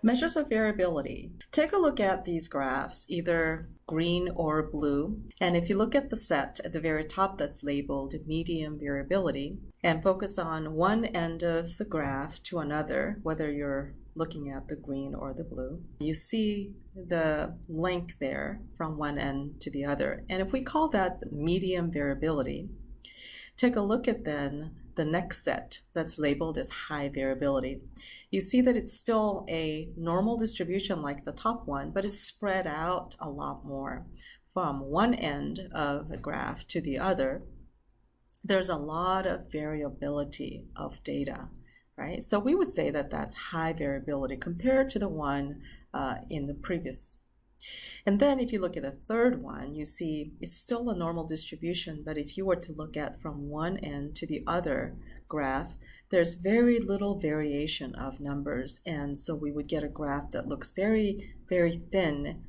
Measures of variability. Take a look at these graphs, either green or blue. And if you look at the set at the very top that's labeled medium variability and focus on one end of the graph to another, whether you're looking at the green or the blue, you see the length there from one end to the other. And if we call that medium variability, take a look at then the next set that's labeled as high variability. You see that it's still a normal distribution like the top one, but it's spread out a lot more from one end of the graph to the other. There's a lot of variability of data, right? So we would say that that's high variability compared to the one in the previous. And then if you look at the third one, you see it's still a normal distribution, but if you were to look at from one end to the other graph, there's very little variation of numbers. And so we would get a graph that looks very, very thin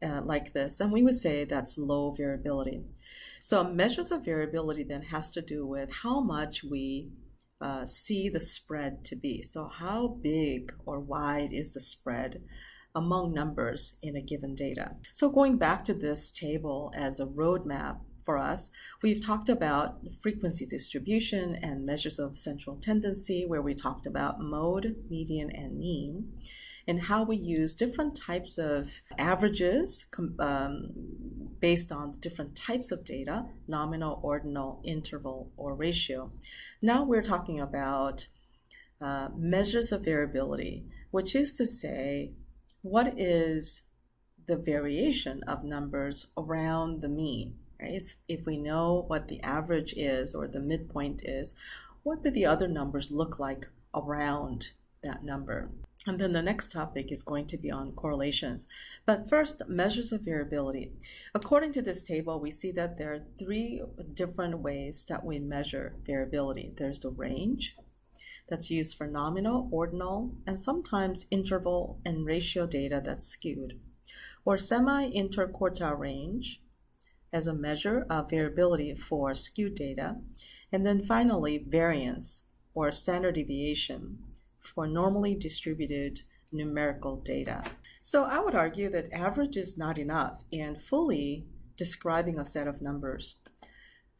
like this. And we would say that's low variability. So measures of variability then has to do with how much we see the spread to be. So how big or wide is the spread among numbers in a given data. So going back to this table as a roadmap for us, we've talked about frequency distribution and measures of central tendency, where we talked about mode, median, and mean, and how we use different types of averages based on different types of data, nominal, ordinal, interval, or ratio. Now we're talking about measures of variability, which is to say, what is the variation of numbers around the mean, right? If we know what the average is or the midpoint is, what do the other numbers look like around that number? And then the next topic is going to be on correlations. But first, measures of variability. According to this table, we see that there are three different ways that we measure variability. There's the range, that's used for nominal, ordinal, and sometimes interval and ratio data that's skewed, or semi-interquartile range as a measure of variability for skewed data, and then finally variance or standard deviation for normally distributed numerical data. So I would argue that average is not enough in fully describing a set of numbers.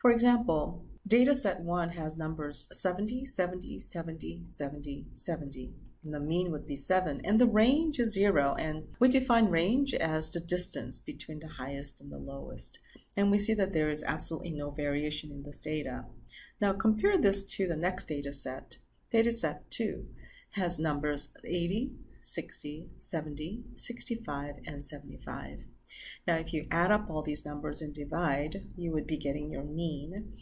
For example, data set 1 has numbers 70, 70, 70, 70, 70, and the mean would be 7, and the range is 0, and we define range as the distance between the highest and the lowest. And we see that there is absolutely no variation in this data. Now compare this to the next data set. Data set 2 has numbers 80, 60, 70, 65, and 75. Now, if you add up all these numbers and divide, you would be getting your mean.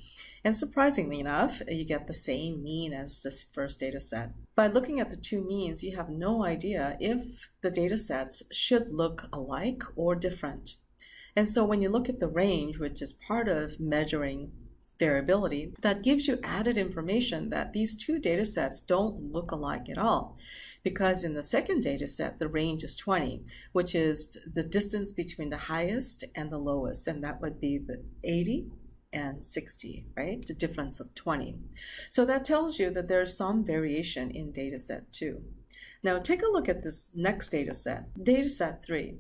And surprisingly enough, you get the same mean as this first data set. By looking at the two means, you have no idea if the data sets should look alike or different. And so when you look at the range, which is part of measuring variability, that gives you added information that these two data sets don't look alike at all. Because in the second data set, the range is 20, which is the distance between the highest and the lowest, and that would be the 80 and 60, right? The difference of 20. So that tells you that there's some variation in data set 2. Now take a look at this next data set. Data set 3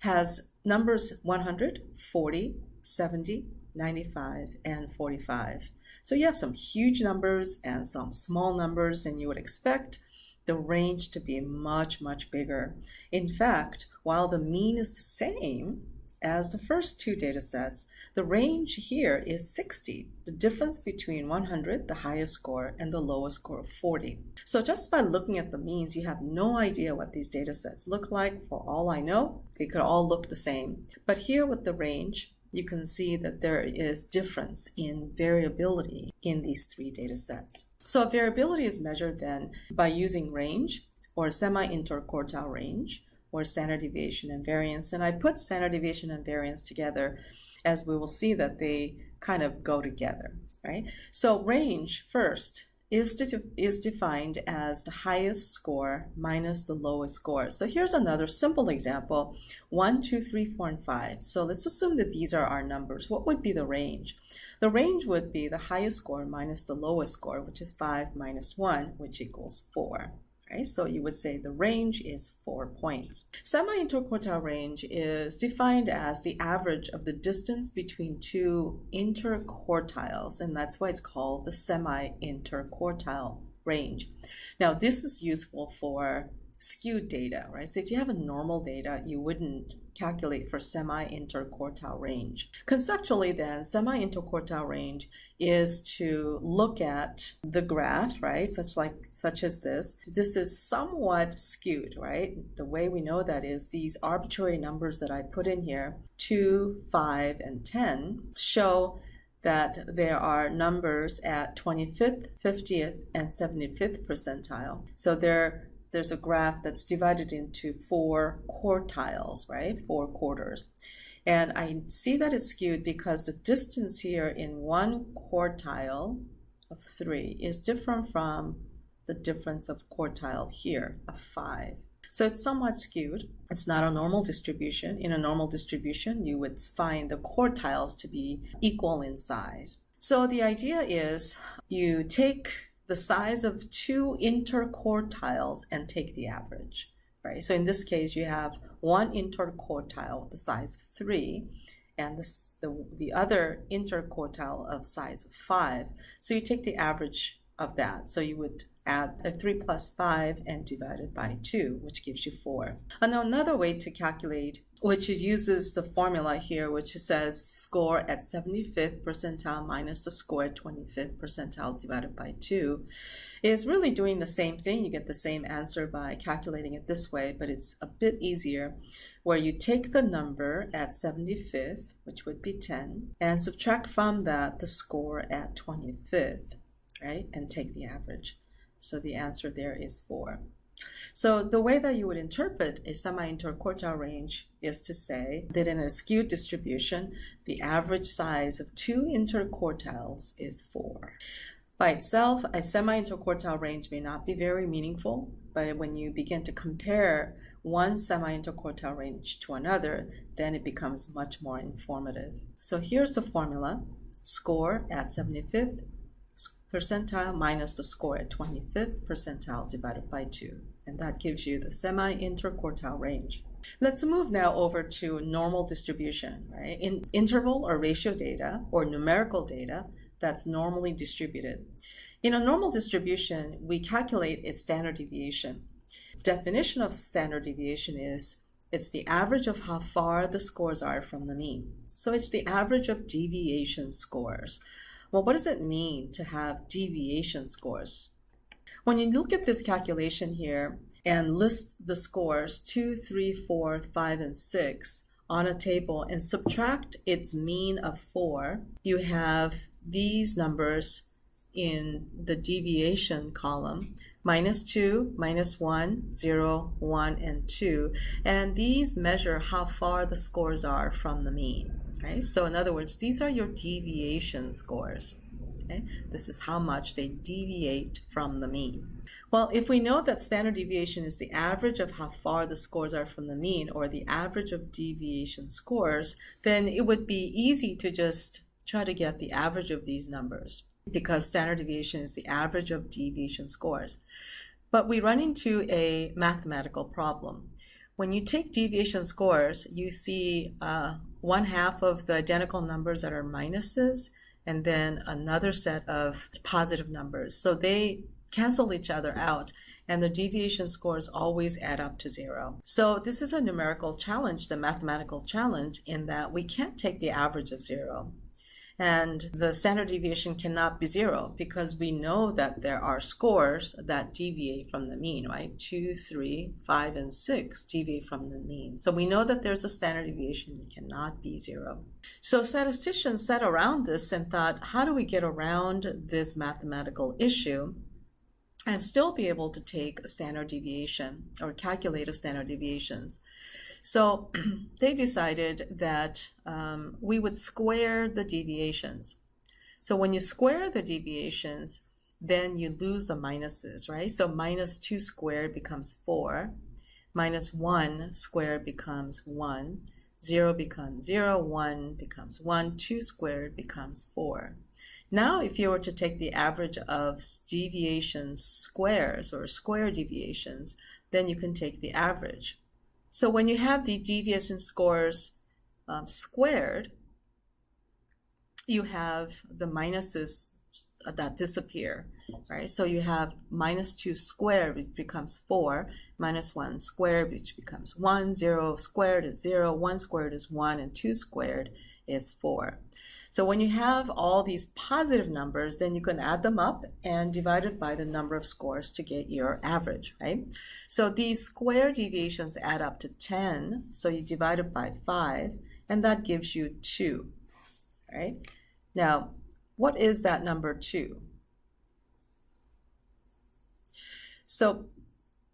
has numbers 100, 40, 70, 95, and 45. So you have some huge numbers and some small numbers, and you would expect the range to be much, much bigger. In fact, while the mean is the same as the first two data sets, the range here is 60, the difference between 100, the highest score, and the lowest score of 40. So just by looking at the means, you have no idea what these data sets look like. For all I know, they could all look the same. But here with the range, you can see that there is difference in variability in these three data sets. So variability is measured then by using range or semi-interquartile range or standard deviation and variance. And I put standard deviation and variance together as we will see that they kind of go together, right? So range first is defined as the highest score minus the lowest score. So here's another simple example, 1, 2, 3, 4, and 5. So let's assume that these are our numbers. What would be the range? The range would be the highest score minus the lowest score, which is 5 minus 1, which equals 4. right? So you would say the range is 4 points. Semi-interquartile range is defined as the average of the distance between two interquartiles, and that's why it's called the semi-interquartile range. Now, this is useful for skewed data, right? So if you have a normal data, you wouldn't calculate for semi-interquartile range. Conceptually then, semi-interquartile range is to look at the graph, right? Such as this. This is somewhat skewed, right? The way we know that is these arbitrary numbers that I put in here, 2, 5, and 10, show that there are numbers at 25th, 50th, and 75th percentile. So there's a graph that's divided into 4 quartiles, right? 4 quarters. And I see that it's skewed because the distance here in one quartile of 3 is different from the difference of quartile here of 5. So it's somewhat skewed. It's not a normal distribution. In a normal distribution, you would find the quartiles to be equal in size. So the idea is you take the size of 2 interquartiles and take the average, right? So in this case, you have one interquartile the size of 3 and the other interquartile of size of 5. So you take the average of that. So you would add a 3 plus 5 and divide it by 2, which gives you 4. And another way to calculate, which uses the formula here, which says score at 75th percentile minus the score at 25th percentile divided by 2, is really doing the same thing. You get the same answer by calculating it this way, but it's a bit easier, where you take the number at 75th, which would be 10, and subtract from that the score at 25th, right, and take the average. So the answer there is 4. So the way that you would interpret a semi-interquartile range is to say that in a skewed distribution, the average size of 2 interquartiles is 4. By itself, a semi-interquartile range may not be very meaningful, but when you begin to compare one semi-interquartile range to another, then it becomes much more informative. So here's the formula. Score at 75th percentile minus the score at 25th percentile divided by 2. And that gives you the semi-interquartile range. Let's move now over to normal distribution, right? In interval or ratio data or numerical data that's normally distributed. In a normal distribution, we calculate a standard deviation. Definition of standard deviation is it's the average of how far the scores are from the mean. So it's the average of deviation scores. Well, what does it mean to have deviation scores? When you look at this calculation here and list the scores 2, 3, 4, 5, and 6 on a table and subtract its mean of 4, you have these numbers in the deviation column, -2, -1, 0, 1, and 2. And these measure how far the scores are from the mean. Right? So in other words, these are your deviation scores. Okay? This is how much they deviate from the mean. Well, if we know that standard deviation is the average of how far the scores are from the mean, or the average of deviation scores, then it would be easy to just try to get the average of these numbers, because standard deviation is the average of deviation scores. But we run into a mathematical problem. When you take deviation scores, you see 1/2 of the identical numbers that are minuses, and then another set of positive numbers. So they cancel each other out, and the deviation scores always add up to 0. So this is a numerical challenge, the mathematical challenge, in that we can't take the average of 0. And the standard deviation cannot be 0 because we know that there are scores that deviate from the mean, right? 2, 3, 5, and 6 deviate from the mean. So we know that there's a standard deviation that cannot be 0. So statisticians sat around this and thought, how do we get around this mathematical issue and still be able to take a standard deviation or calculate a standard deviations? So they decided that we would square the deviations. So when you square the deviations, then you lose the minuses, right? So -2 squared becomes 4, -1 squared becomes 1, 0 becomes 0, 1 becomes 1, 2 squared becomes 4. Now, if you were to take the average of deviation squares or square deviations, then you can take the average. So when you have the deviation scores squared, you have the minuses that disappear, right? So you have minus 2 squared, which becomes 4, minus 1 squared, which becomes 1, 0 squared is 0, 1 squared is 1, and 2 squared is 4. So when you have all these positive numbers, then you can add them up and divide it by the number of scores to get your average, right? So these square deviations add up to 10, so you divide it by 5, and that gives you 2, right? Now, what is that number 2? So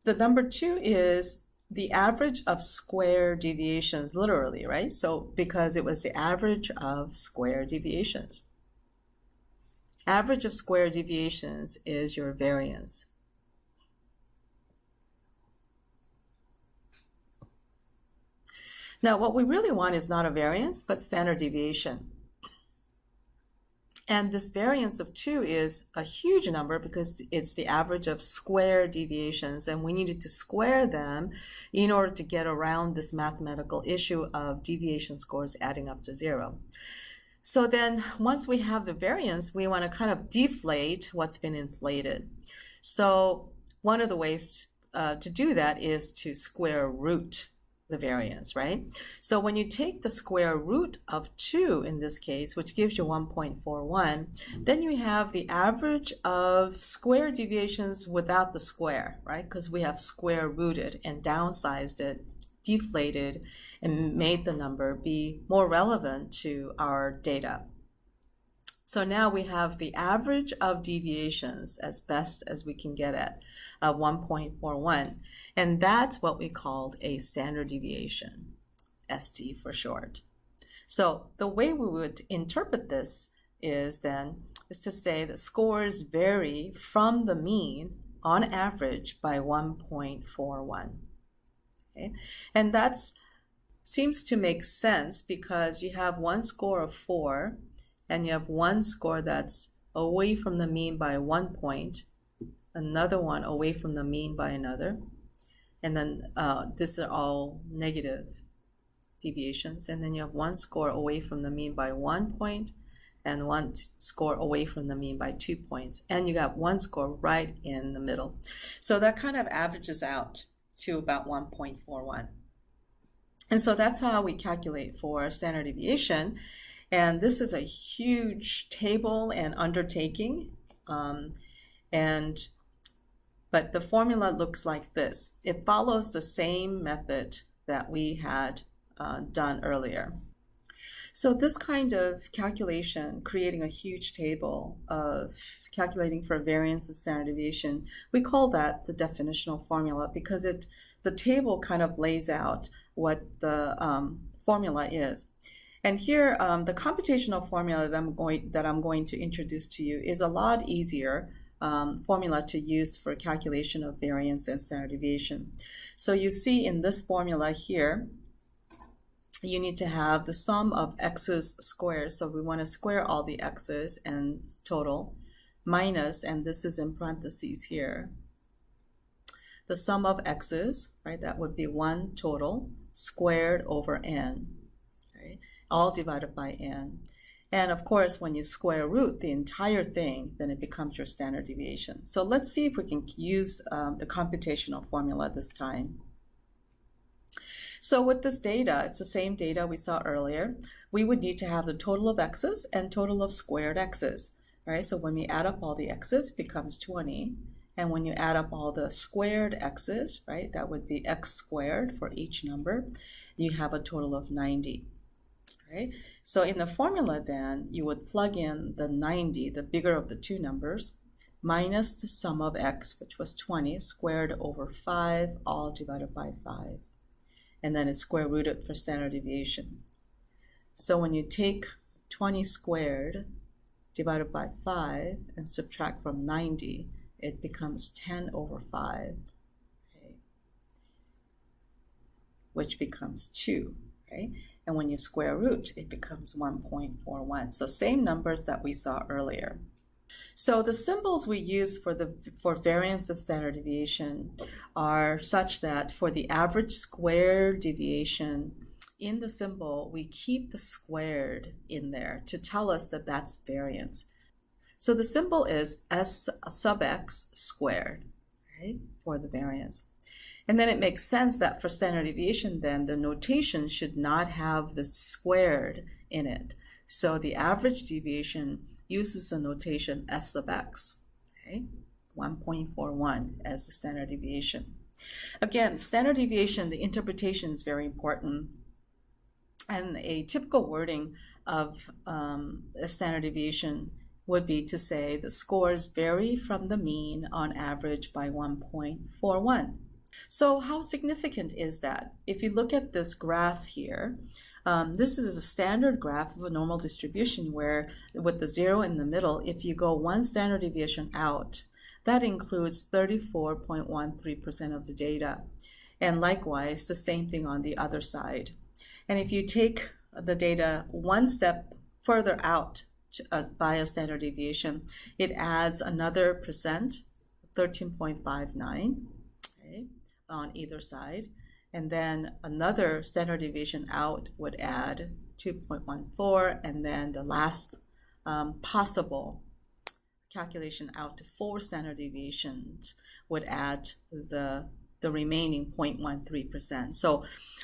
the number 2 is the average of square deviations, literally, right? So because it was the average of square deviations. Average of square deviations is your variance. Now, what we really want is not a variance, but standard deviation. And this variance of 2 is a huge number because it's the average of square deviations, and we needed to square them in order to get around this mathematical issue of deviation scores adding up to 0. So then once we have the variance, we want to kind of deflate what's been inflated. So one of the ways to do that is to square root the variance, right? So when you take the square root of 2 in this case, which gives you 1.41, then you have the average of square deviations without the square, right? Because we have square rooted and downsized it, deflated, and made the number be more relevant to our data. So now we have the average of deviations as best as we can get at 1.41. And that's what we called a standard deviation, ST for short. So the way we would interpret this is to say that scores vary from the mean on average by 1.41. Okay? And that seems to make sense because you have one score of 4 and you have one score that's away from the mean by 1 point, another one away from the mean by another, and then these are all negative deviations, and then you have one score away from the mean by 1 point, and one score away from the mean by 2 points, and you got one score right in the middle. So that kind of averages out to about 1.41. And so that's how we calculate for standard deviation. And this is a huge table and undertaking, but the formula looks like this. It follows the same method that we had done earlier. So this kind of calculation, creating a huge table of calculating for variance and standard deviation, we call that the definitional formula because the table kind of lays out what the formula is. And here, the computational formula that I'm going to introduce to you is a lot easier formula to use for calculation of variance and standard deviation. So you see in this formula here, you need to have the sum of x's squared. So we want to square all the x's and total minus, and this is in parentheses here, the sum of x's, right? That would be 1 total squared over n, right? All divided by n. And of course, when you square root the entire thing, then it becomes your standard deviation. So let's see if we can use the computational formula this time. So with this data, it's the same data we saw earlier. We would need to have the total of x's and total of squared x's. Right? So when we add up all the x's, it becomes 20. And when you add up all the squared x's, right, that would be x squared for each number, you have a total of 90. Right? So in the formula then, you would plug in the 90, the bigger of the two numbers, minus the sum of x, which was 20, squared over 5, all divided by 5. And then it's square rooted for standard deviation. So when you take 20 squared divided by 5 and subtract from 90, it becomes 10 over 5, okay, which becomes 2. Right? And when you square root, it becomes 1.41. So same numbers that we saw earlier. So the symbols we use for variance and standard deviation are such that for the average squared deviation, in the symbol, we keep the squared in there to tell us that that's variance. So the symbol is S sub x squared, right, for the variance. And then it makes sense that for standard deviation, then the notation should not have the squared in it. So the average deviation uses the notation S sub x, okay, 1.41 as the standard deviation. Again, standard deviation, the interpretation is very important. And a typical wording of a standard deviation would be to say the scores vary from the mean on average by 1.41. So how significant is that? If you look at this graph here, this is a standard graph of a normal distribution where with the 0 in the middle, if you go one standard deviation out, that includes 34.13% of the data. And likewise, the same thing on the other side. And if you take the data one step further out by a standard deviation, it adds another percent, 13.59, okay, on either side. And then another standard deviation out would add 2.14, and then the last possible calculation out to 4 standard deviations would add the remaining 0.13%. So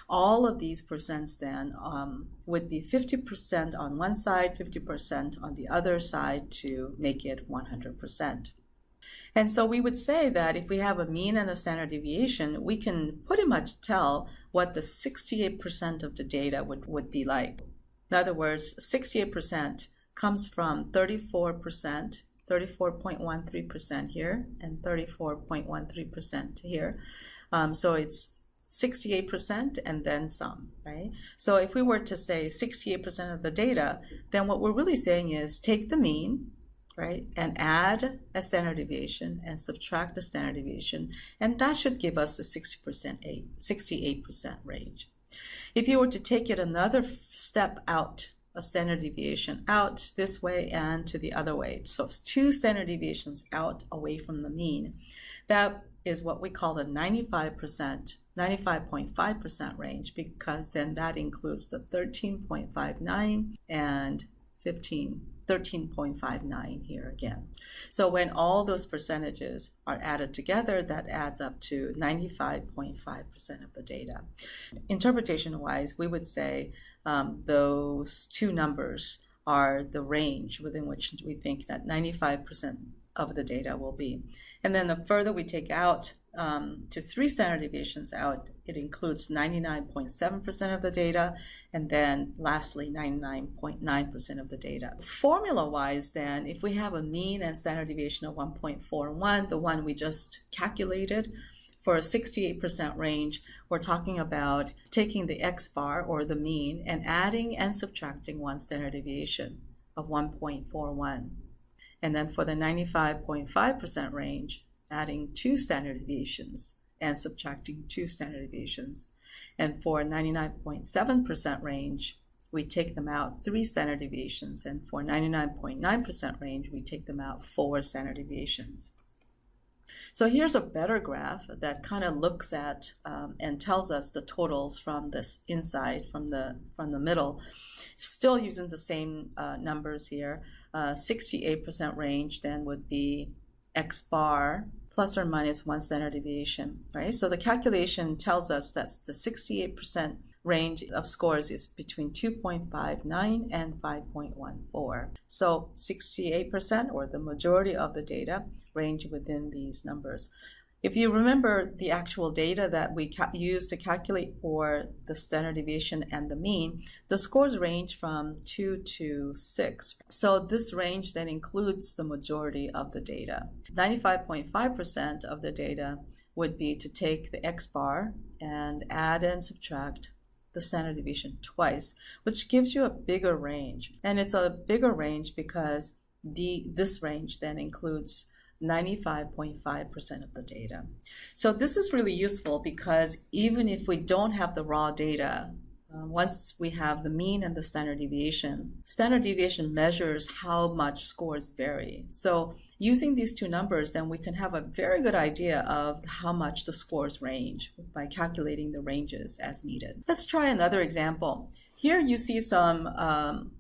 all of these percents then would be 50% on one side, 50% on the other side to make it 100%. And so we would say that if we have a mean and a standard deviation, we can pretty much tell what the 68% of the data would be like. In other words, 68% comes from 34%, 34.13% here, and 34.13% here. So it's 68% and then some, right? So if we were to say 68% of the data, then what we're really saying is take the mean, right, and add a standard deviation and subtract the standard deviation, and that should give us the 68% range. If you were to take it another step out, a standard deviation out this way and to the other way, so it's 2 standard deviations out away from the mean, that is what we call the 95.5% range, because then that includes the 13.59 and 13.59 here again. So when all those percentages are added together, that adds up to 95.5% of the data. Interpretation-wise, we would say those two numbers are the range within which we think that 95% of the data will be. And then the further we take out to 3 standard deviations out, it includes 99.7% of the data, and then lastly 99.9% of the data. Formula-wise then, if we have a mean and standard deviation of 1.41, the one we just calculated, for a 68% range, we're talking about taking the x-bar, or the mean, and adding and subtracting 1 standard deviation of 1.41. And then for the 95.5% range, adding 2 standard deviations and subtracting 2 standard deviations. And for 99.7% range, we take them out 3 standard deviations. And for 99.9% range, we take them out 4 standard deviations. So here's a better graph that kind of looks at and tells us the totals from this inside, from the middle, still using the same numbers here. 68% range then would be x bar plus or minus 1 standard deviation, right? So the calculation tells us that the 68% range of scores is between 2.59 and 5.14. So 68%, or the majority of the data, range within these numbers. If you remember the actual data that we used to calculate for the standard deviation and the mean, the scores range from 2 to 6. So this range then includes the majority of the data. 95.5% of the data would be to take the x-bar and add and subtract the standard deviation twice, which gives you a bigger range. And it's a bigger range because this range then includes 95.5% of the data. So this is really useful because even if we don't have the raw data once we have the mean and the standard deviation measures how much scores vary. So using these two numbers, then we can have a very good idea of how much the scores range by calculating the ranges as needed. Let's try another example. Here you see some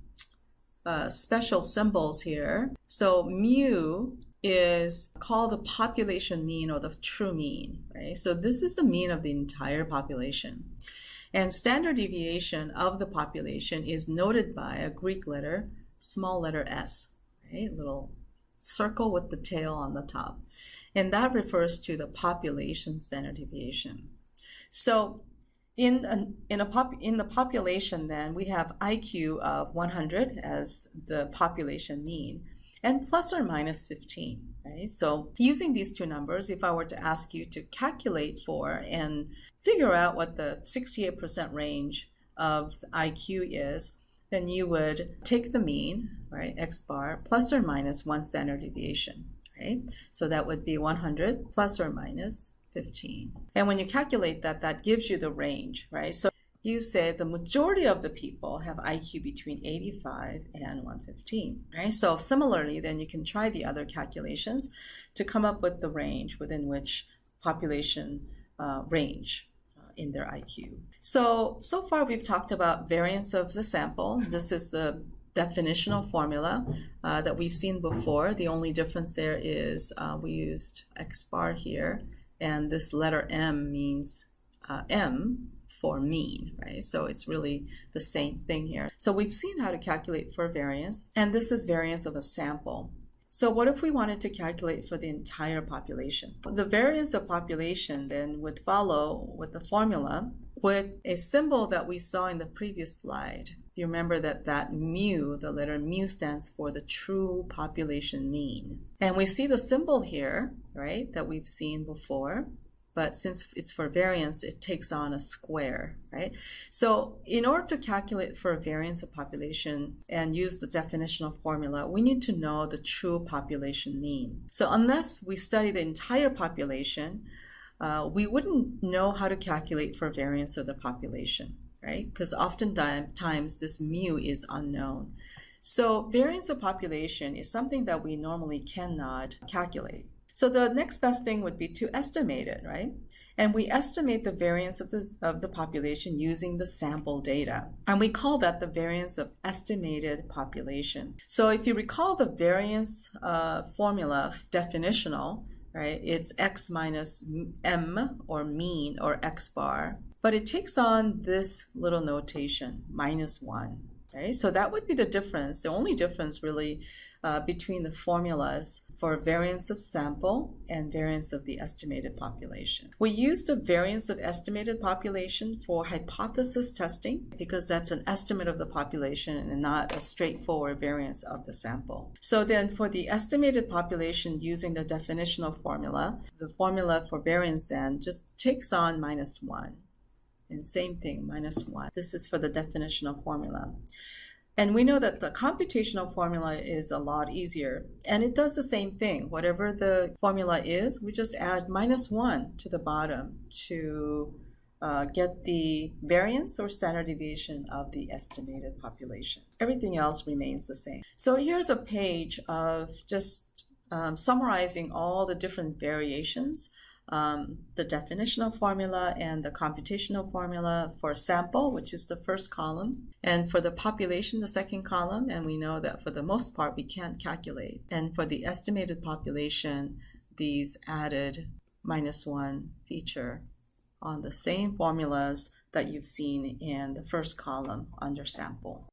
special symbols here. So mu is called the population mean or the true mean, right? So this is the mean of the entire population. And standard deviation of the population is noted by a Greek letter, small letter s, right? Little circle with the tail on the top. And that refers to the population standard deviation. So in the population, then, we have IQ of 100 as the population mean, and plus or minus 15, right? So using these two numbers, if I were to ask you to calculate for and figure out what the 68% range of IQ is, then you would take the mean, right, x bar, plus or minus 1 standard deviation, right? So that would be 100 plus or minus 15. And when you calculate that, that gives you the range, right? So you say the majority of the people have IQ between 85 and 115, right? So similarly, then you can try the other calculations to come up with the range within which population range in their IQ. So far we've talked about variance of the sample. This is the definitional formula that we've seen before. The only difference there is we used x bar here, and this letter M means M for mean, right? So it's really the same thing here. So we've seen how to calculate for variance, and this is variance of a sample. So what if we wanted to calculate for the entire population? The variance of population then would follow with the formula with a symbol that we saw in the previous slide. You remember that mu, the letter mu, stands for the true population mean. And we see the symbol here, right, that we've seen before. But since it's for variance, it takes on a square, right? So in order to calculate for a variance of population and use the definitional formula, we need to know the true population mean. So unless we study the entire population, we wouldn't know how to calculate for variance of the population, right? Because oftentimes this mu is unknown. So variance of population is something that we normally cannot calculate. So the next best thing would be to estimate it, right? And we estimate the variance of the population using the sample data. And we call that the variance of estimated population. So if you recall the variance formula, definitional, right? It's x minus m, or mean, or x bar. But it takes on this little notation, minus 1. Right? So that would be the difference, the only difference really between the formulas for variance of sample and variance of the estimated population. We use the variance of estimated population for hypothesis testing because that's an estimate of the population and not a straightforward variance of the sample. So then for the estimated population using the definitional formula, the formula for variance then just takes on minus 1. And same thing, minus 1. This is for the definitional formula. And we know that the computational formula is a lot easier. And it does the same thing. Whatever the formula is, we just add minus 1 to the bottom to get the variance or standard deviation of the estimated population. Everything else remains the same. So here's a page of just summarizing all the different variations, the definitional formula and the computational formula for sample, which is the first column, and for the population, the second column, and we know that for the most part we can't calculate. And for the estimated population, these added minus 1 feature on the same formulas that you've seen in the first column under sample.